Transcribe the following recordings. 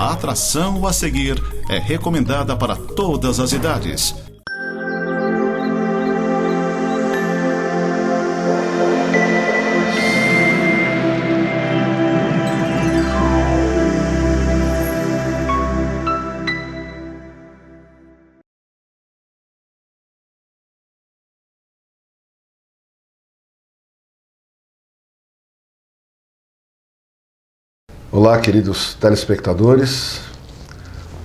A atração a seguir é recomendada para todas as idades. Olá, queridos telespectadores,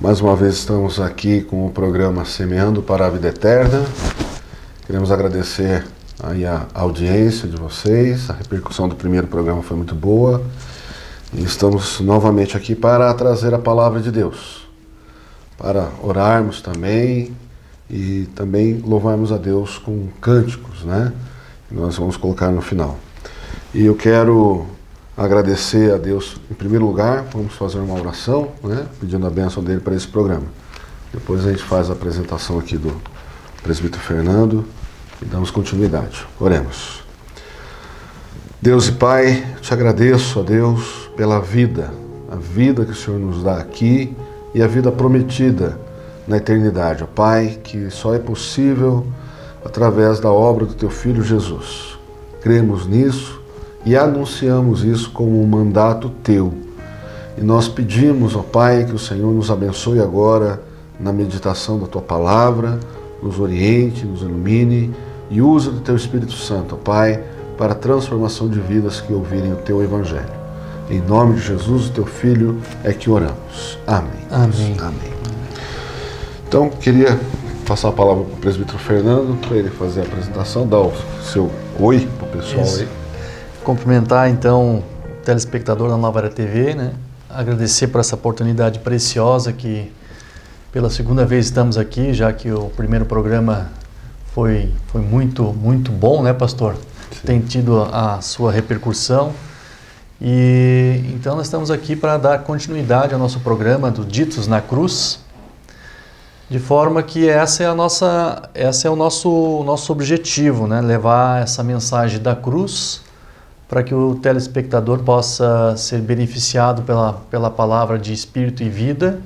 mais uma vez estamos aqui com o programa Semeando para a Vida Eterna. Queremos agradecer aí a audiência de vocês, a repercussão do primeiro programa foi muito boa e estamos novamente aqui para trazer a palavra de Deus, para orarmos também e também louvarmos a Deus com cânticos, né? Que nós vamos colocar no final. E eu quero agradecer a Deus em primeiro lugar, vamos fazer uma oração, né, pedindo a bênção dele para esse programa. Depois a gente faz a apresentação aqui do presbítero Fernando e damos continuidade. Oremos. Deus e Pai, te agradeço, ó Deus, pela vida, a vida que o Senhor nos dá aqui e a vida prometida na eternidade, ó Pai, que só é possível através da obra do Teu Filho Jesus. Cremos nisso e anunciamos isso como um mandato Teu. E nós pedimos, ó Pai, que o Senhor nos abençoe agora na meditação da Tua palavra, nos oriente, nos ilumine e use do Teu Espírito Santo, ó Pai, para a transformação de vidas que ouvirem o Teu Evangelho. Em nome de Jesus, o Teu Filho, é que oramos. Amém. Amém. Amém. Então, queria passar a palavra para o presbítero Fernando, para ele fazer a apresentação, dar o seu oi para o pessoal aí. Cumprimentar então o telespectador da Nova Era TV, né? Agradecer por essa oportunidade preciosa que pela segunda vez estamos aqui, já que o primeiro programa foi muito bom, né, pastor? Sim. Tem tido a sua repercussão e então nós estamos aqui para dar continuidade ao nosso programa do Ditos na Cruz, de forma que esse é o nosso objetivo, né? Levar essa mensagem da cruz para que o telespectador possa ser beneficiado pela palavra de espírito e vida.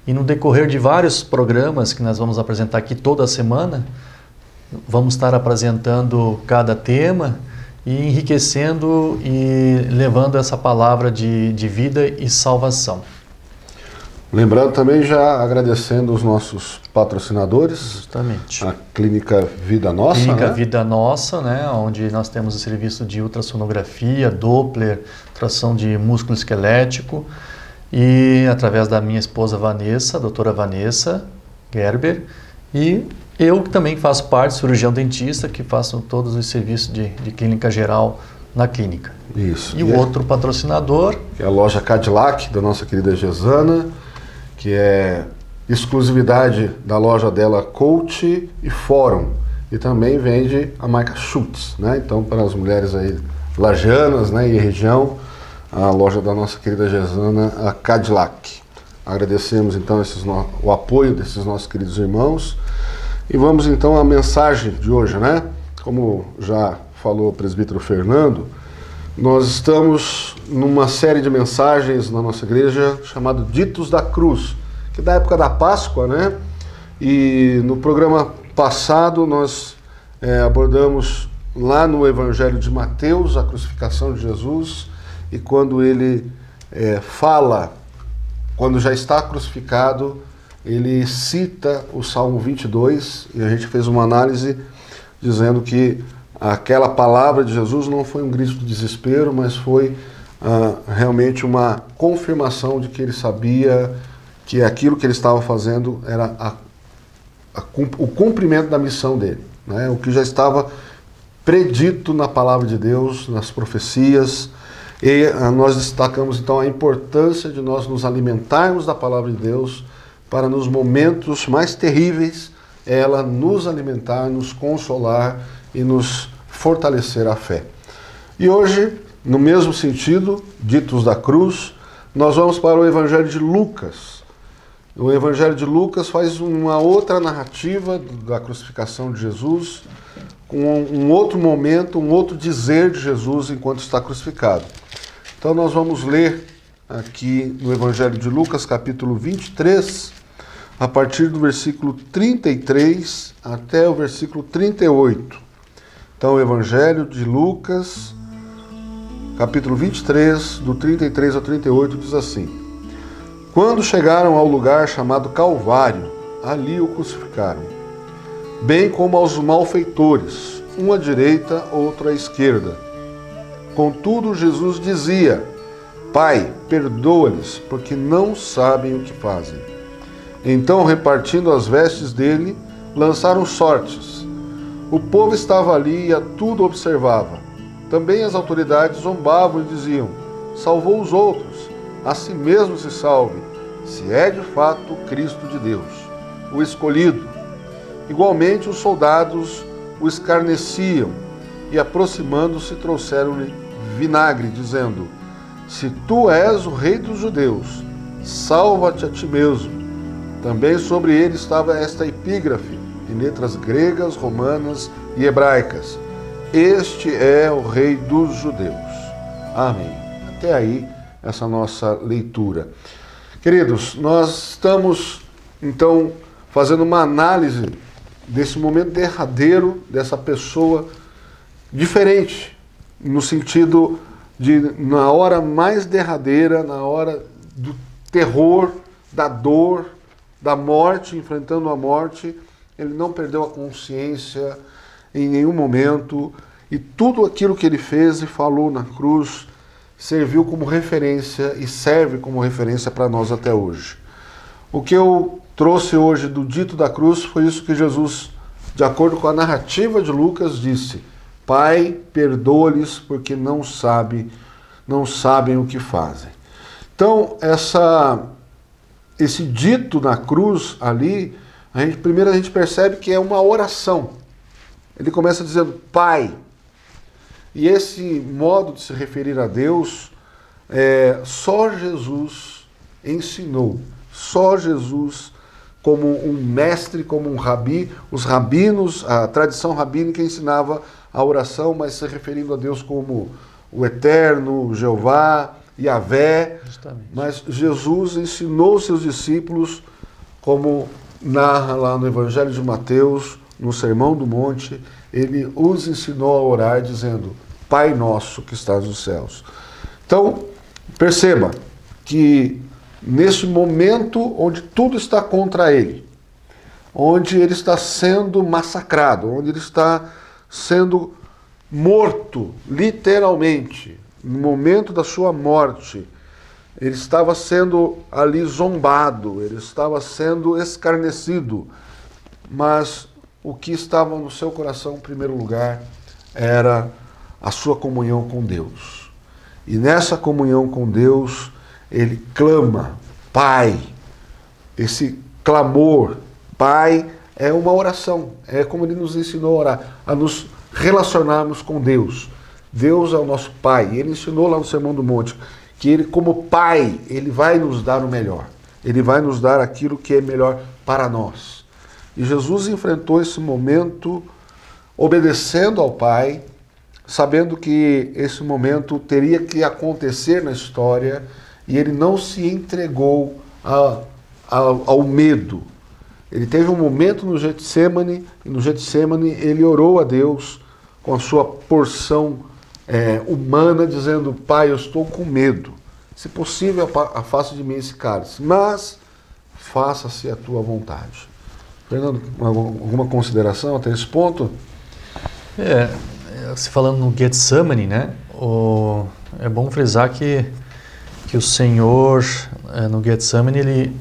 E no decorrer de vários programas que nós vamos apresentar aqui toda semana, vamos estar apresentando cada tema e enriquecendo e levando essa palavra de vida e salvação. Lembrando também, já agradecendo os nossos patrocinadores. Justamente. A Clínica Vida Nossa. Clínica né? Vida Nossa, né? Onde nós temos o serviço de ultrassonografia, Doppler, tração de músculo esquelético. E através da minha esposa Vanessa, a doutora Vanessa Gerber. E eu que também faço parte, cirurgião dentista, que faço todos os serviços de clínica geral na clínica. Isso. E o outro patrocinador... Que é a loja Cadillac, da nossa querida Gesana, que é exclusividade da loja dela, Coach e Fórum. E também vende a marca Schutz, né? Então, para as mulheres aí lajanas, né, e região, a loja da nossa querida Gesana, a Cadillac. Agradecemos então o apoio desses nossos queridos irmãos. E vamos então à mensagem de hoje, né? Como já falou o presbítero Fernando, nós estamos numa série de mensagens na nossa igreja chamado Ditos da Cruz, que é da época da Páscoa, né? E no programa passado nós abordamos lá no Evangelho de Mateus a crucificação de Jesus, e quando ele fala, quando já está crucificado, ele cita o Salmo 22, e a gente fez uma análise dizendo que aquela palavra de Jesus não foi um grito de desespero, mas foi realmente uma confirmação de que ele sabia que aquilo que ele estava fazendo era o cumprimento da missão dele, né? O que já estava predito na palavra de Deus, nas profecias. E nós destacamos então a importância de nós nos alimentarmos da palavra de Deus para nos momentos mais terríveis ela nos alimentar, nos consolar e nos fortalecer a fé. E hoje, no mesmo sentido, Ditos da Cruz, nós vamos para o Evangelho de Lucas. O Evangelho de Lucas faz uma outra narrativa da crucificação de Jesus, com um outro momento, um outro dizer de Jesus enquanto está crucificado. Então nós vamos ler aqui no Evangelho de Lucas, capítulo 23, a partir do versículo 33 até o versículo 38. Então, o Evangelho de Lucas, capítulo 23, do 33 ao 38, diz assim: Quando chegaram ao lugar chamado Calvário, ali o crucificaram, bem como aos malfeitores, um à direita, outro à esquerda. Contudo, Jesus dizia: Pai, perdoa-lhes, porque não sabem o que fazem. Então, repartindo as vestes dele, lançaram sortes. O povo estava ali e a tudo observava. Também as autoridades zombavam e diziam: Salvou os outros, a si mesmo se salve, se é de fato o Cristo de Deus, o escolhido. Igualmente os soldados o escarneciam e, aproximando-se, trouxeram-lhe vinagre, dizendo: Se tu és o rei dos judeus, salva-te a ti mesmo. Também sobre ele estava esta epígrafe, em letras gregas, romanas e hebraicas: Este é o rei dos judeus. Amém. Até aí, essa nossa leitura. Queridos, nós estamos, então, fazendo uma análise desse momento derradeiro, dessa pessoa diferente, no sentido de, na hora mais derradeira, na hora do terror, da dor, da morte, enfrentando a morte, ele não perdeu a consciência em nenhum momento, e tudo aquilo que ele fez e falou na cruz serviu como referência e serve como referência para nós até hoje. O que eu trouxe hoje do dito da cruz foi isso que Jesus, de acordo com a narrativa de Lucas, disse: Pai, perdoa-lhes, porque não sabem o que fazem. Então, esse dito na cruz ali, primeiro a gente percebe que é uma oração. Ele começa dizendo Pai. E esse modo de se referir a Deus, só Jesus ensinou. Só Jesus, como um mestre, como um rabi, os rabinos, a tradição rabínica ensinava a oração, mas se referindo a Deus como o Eterno, o Jeová, Yahvé. Justamente. Mas Jesus ensinou seus discípulos, como narra lá no Evangelho de Mateus, no Sermão do Monte, ele os ensinou a orar dizendo: Pai nosso que estás nos céus. Então, perceba que nesse momento onde tudo está contra ele, onde ele está sendo massacrado, onde ele está sendo morto, literalmente, no momento da sua morte, ele estava sendo ali zombado, ele estava sendo escarnecido, mas o que estava no seu coração, em primeiro lugar, era a sua comunhão com Deus. E nessa comunhão com Deus, ele clama, Pai. Esse clamor, Pai, é uma oração. É como ele nos ensinou a orar, a nos relacionarmos com Deus. Deus é o nosso Pai. Ele ensinou lá no Sermão do Monte que ele, como Pai, ele vai nos dar o melhor. Ele vai nos dar aquilo que é melhor para nós. E Jesus enfrentou esse momento obedecendo ao Pai, sabendo que esse momento teria que acontecer na história, e ele não se entregou ao medo. Ele teve um momento no Getsemane, e no Getsemane ele orou a Deus com a sua porção humana, dizendo: Pai, eu estou com medo. Se possível, afasta de mim esse cálice, mas faça-se a tua vontade. Fernando, alguma consideração até esse ponto? Se falando no Getsemane, né? É bom frisar que o Senhor, no Getsemane,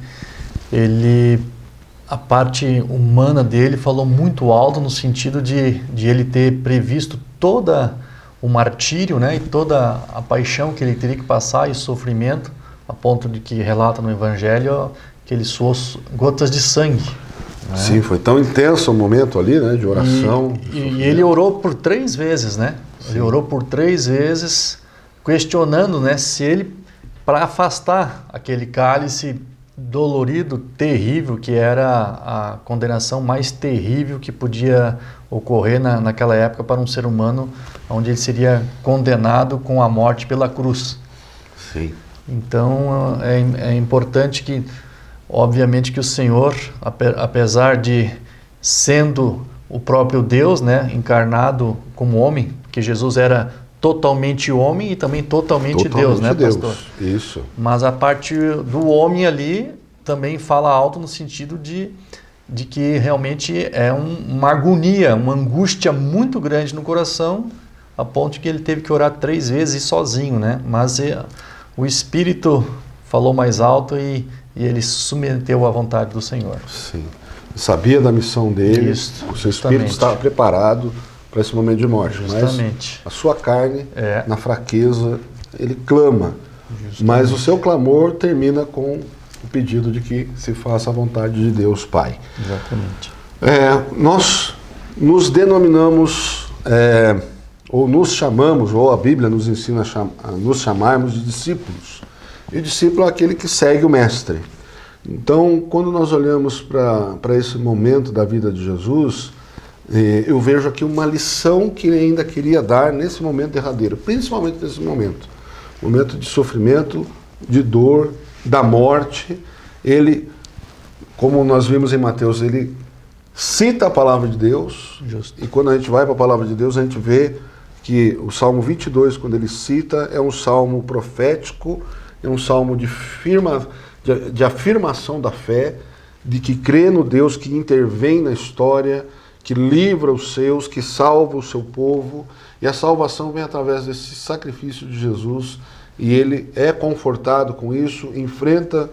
a parte humana dele falou muito alto, no sentido de ele ter previsto toda o martírio, né, e toda a paixão que ele teria que passar e o sofrimento, a ponto de que relata no Evangelho que ele suou gotas de sangue. Né? Sim, foi tão intenso o momento ali, né, de oração. E ele orou por 3 vezes, né? Sim. Ele orou por 3 vezes, questionando, né, se ele, para afastar aquele cálice dolorido, terrível, que era a condenação mais terrível que podia ocorrer naquela época para um ser humano, onde ele seria condenado com a morte pela cruz. Sim. Então é importante que, obviamente, que o Senhor, apesar de sendo o próprio Deus, né, encarnado como homem, porque Jesus era totalmente homem e também totalmente Deus, né, pastor? Isso. Mas a parte do homem ali também fala alto no sentido de que realmente é uma agonia, uma angústia muito grande no coração, a ponto de que ele teve que orar 3 vezes sozinho, né? Mas o Espírito falou mais alto e ele se submeteu à vontade do Senhor. Sim. Sabia da missão dele, Isso, o seu espírito estava preparado para esse momento de morte. Justamente. Mas a sua carne, na fraqueza, ele clama. Justamente. Mas o seu clamor termina com o pedido de que se faça a vontade de Deus Pai. Exatamente. Nós nos denominamos, ou nos chamamos, ou a Bíblia nos ensina a nos chamarmos de discípulos. E discípulo é aquele que segue o Mestre. Então, quando nós olhamos para esse momento da vida de Jesus, eu vejo aqui uma lição que ele ainda queria dar nesse momento derradeiro, principalmente nesse momento de sofrimento, de dor, da morte. Ele, como nós vimos em Mateus, ele cita a palavra de Deus. Justo. E quando a gente vai para a palavra de Deus, a gente vê que o Salmo 22, quando ele cita, é um salmo profético, é um salmo de afirmação da fé, de que crê no Deus que intervém na história, que livra os seus, que salva o seu povo, e a salvação vem através desse sacrifício de Jesus, e ele é confortado com isso, enfrenta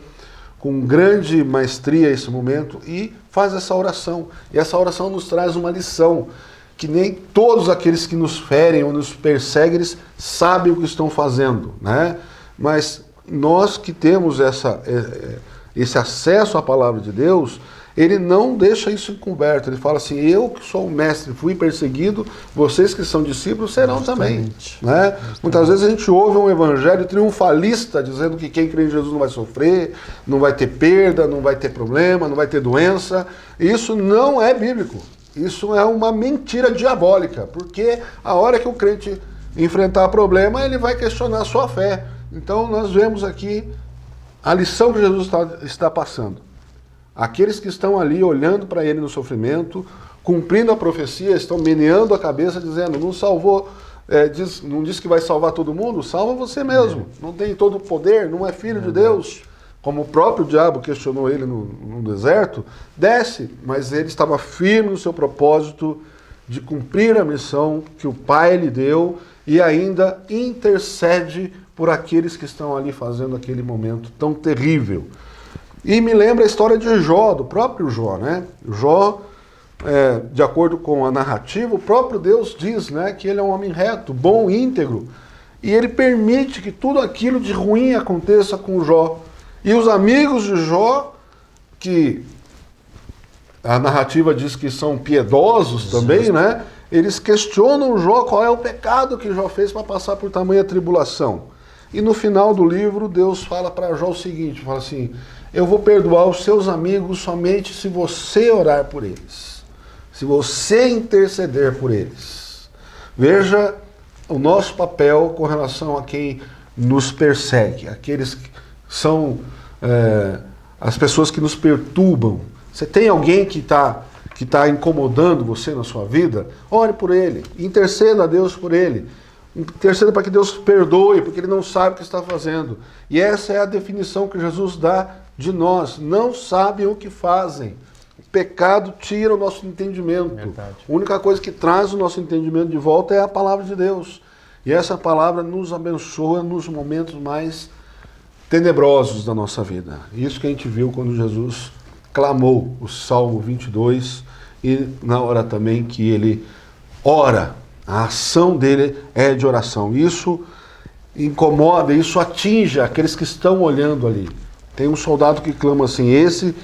com grande maestria esse momento e faz essa oração. E essa oração nos traz uma lição, que nem todos aqueles que nos ferem ou nos perseguem, eles sabem o que estão fazendo, né? Mas nós que temos esse acesso à palavra de Deus, ele não deixa isso encoberto. Ele fala assim: eu que sou o mestre, fui perseguido, vocês que são discípulos serão também. Né? Muitas vezes a gente ouve um evangelho triunfalista dizendo que quem crê em Jesus não vai sofrer, não vai ter perda, não vai ter problema, não vai ter doença. Isso não é bíblico. Isso é uma mentira diabólica, porque a hora que o crente enfrentar problema, ele vai questionar a sua fé. Então nós vemos aqui a lição que Jesus está passando. Aqueles que estão ali olhando para ele no sofrimento, cumprindo a profecia, estão meneando a cabeça, dizendo: não salvou, não diz que vai salvar todo mundo, salva você mesmo. Não tem todo o poder, não é filho de Deus. Como o próprio diabo questionou ele no deserto, desce, mas ele estava firme no seu propósito de cumprir a missão que o Pai lhe deu e ainda intercede por aqueles que estão ali fazendo aquele momento tão terrível. E me lembra a história de Jó, do próprio Jó, né? Jó, de acordo com a narrativa, o próprio Deus diz, né, que ele é um homem reto, bom, íntegro, e ele permite que tudo aquilo de ruim aconteça com Jó. E os amigos de Jó, que a narrativa diz que são piedosos também, né? Eles questionam Jó qual é o pecado que Jó fez para passar por tamanha tribulação. E no final do livro, Deus fala para Jó o seguinte, fala assim: eu vou perdoar os seus amigos somente se você orar por eles, se você interceder por eles. Veja o nosso papel com relação a quem nos persegue, aqueles que são as pessoas que nos perturbam. Você tem alguém que está incomodando você na sua vida? Ore por ele, interceda a Deus por ele. Interceda para que Deus perdoe, porque ele não sabe o que está fazendo. E essa é a definição que Jesus dá de nós. Não sabem o que fazem. O pecado tira o nosso entendimento. Verdade. A única coisa que traz o nosso entendimento de volta é a palavra de Deus. E essa palavra nos abençoa nos momentos mais tenebrosos da nossa vida. Isso que a gente viu quando Jesus clamou o Salmo 22 e na hora também que ele ora. A ação dele é de oração. Isso incomoda, isso atinge aqueles que estão olhando ali. Tem um soldado que clama assim: esse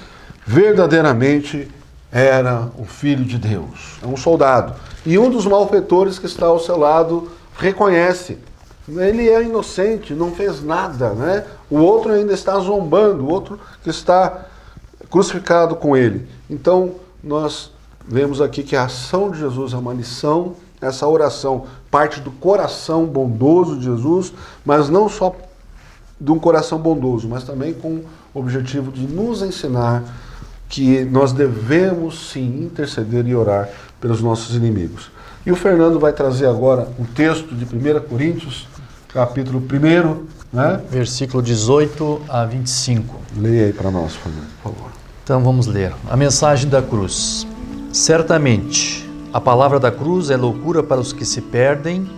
verdadeiramente era o Filho de Deus. É um soldado. E um dos malfeitores que está ao seu lado reconhece. Ele é inocente, não fez nada, né? O outro ainda está zombando, o outro que está crucificado com ele. Então, nós vemos aqui que a ação de Jesus é uma lição. Essa oração parte do coração bondoso de Jesus, mas não só de um coração bondoso, mas também com o objetivo de nos ensinar que nós devemos sim interceder e orar pelos nossos inimigos. E o Fernando vai trazer agora um texto de 1 Coríntios, capítulo 1, né? Versículo 18 a 25. Leia aí para nós, Fernando, por favor. Então vamos ler. A mensagem da cruz. Certamente, a palavra da cruz é loucura para os que se perdem,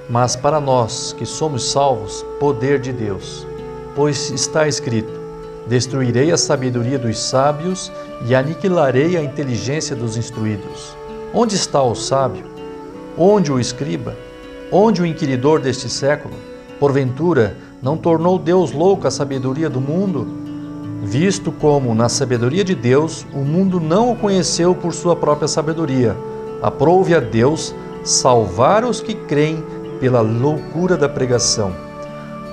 mas para nós que somos salvos, poder de Deus. Pois está escrito: destruirei a sabedoria dos sábios e aniquilarei a inteligência dos instruídos. Onde está o sábio? Onde o escriba? Onde o inquiridor deste século? Porventura, não tornou Deus louca a sabedoria do mundo? Visto como, na sabedoria de Deus, o mundo não o conheceu por sua própria sabedoria, aprove a Deus salvar os que creem pela loucura da pregação.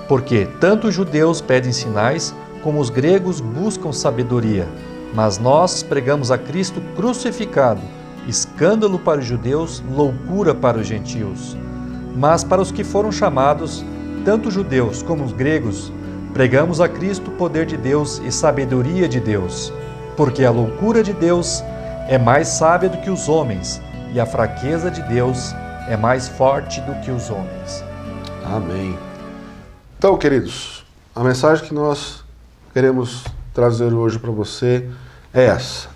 Porque tanto os judeus pedem sinais, como os gregos buscam sabedoria. Mas nós pregamos a Cristo crucificado, escândalo para os judeus, loucura para os gentios. Mas para os que foram chamados, tanto os judeus como os gregos, pregamos a Cristo poder de Deus e sabedoria de Deus. Porque a loucura de Deus é mais sábia do que os homens, e a fraqueza de Deus é mais forte do que os homens. Amém. Então, queridos, a mensagem que nós queremos trazer hoje para você é essa,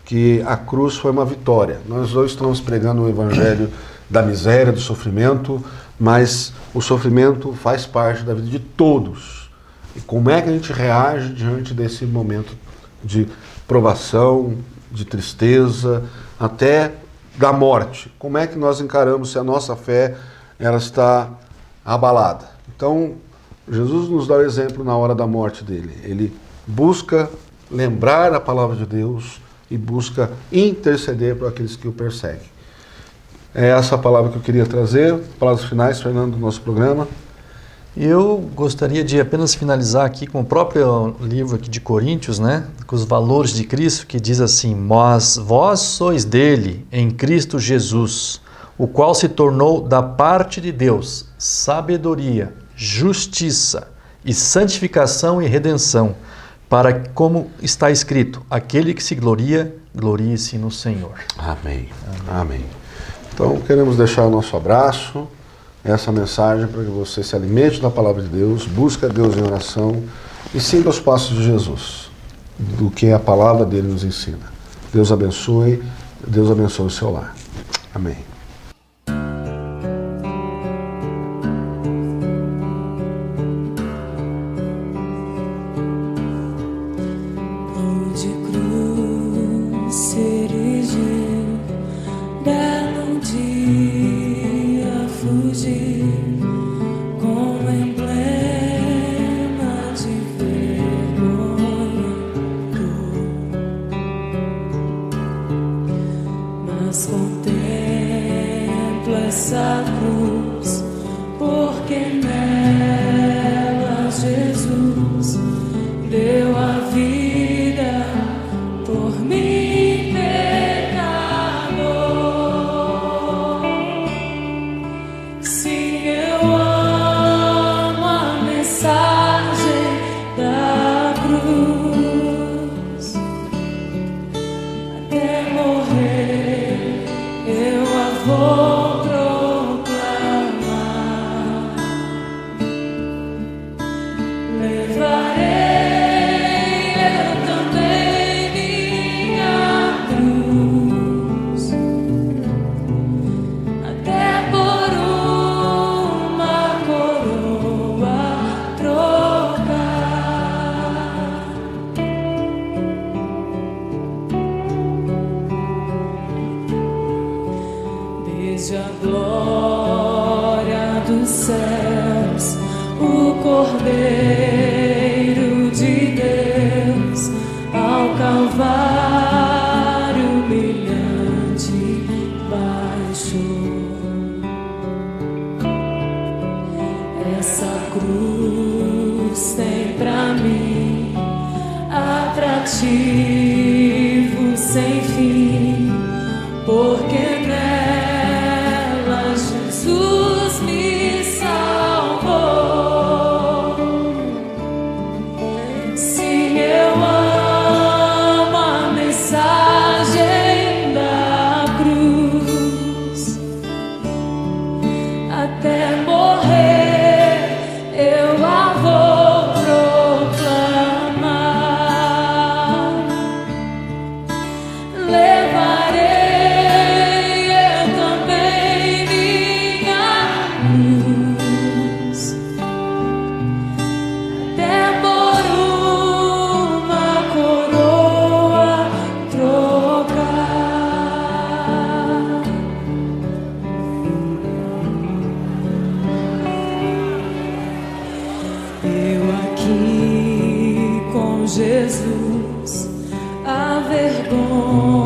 que a cruz foi uma vitória. Nós hoje estamos pregando o evangelho da miséria, do sofrimento, mas o sofrimento faz parte da vida de todos. E como é que a gente reage diante desse momento de provação, de tristeza, até da morte? Como é que nós encaramos se a nossa fé ela está abalada? Então, Jesus nos dá o exemplo na hora da morte dele. Ele busca lembrar a palavra de Deus e busca interceder por aqueles que o perseguem. É essa palavra que eu queria trazer. Palavras finais, Fernando, do nosso programa. Eu gostaria de apenas finalizar aqui com o próprio livro aqui de Coríntios, né? Com os valores de Cristo, que diz assim: mas vós sois dele, em Cristo Jesus, o qual se tornou da parte de Deus sabedoria, justiça e santificação e redenção, para que, como está escrito, aquele que se gloria, glorie-se no Senhor. Amém. Amém. Então, queremos deixar o nosso abraço, essa mensagem para que você se alimente da palavra de Deus, busque a Deus em oração e siga os passos de Jesus, do que a palavra dele nos ensina. Deus abençoe o seu lar. Amém. Essa cruz, porque nela Jesus deu a vida por mim, pecador. Sim, eu amo a mensagem da cruz, até morrer eu a vou. A glória dos céus, o Cordeiro de Deus, ao Calvário humilhante baixou. Essa cruz tem pra mim atrativo sem fim, porque Jesus me salvou. Jesus, a vergonha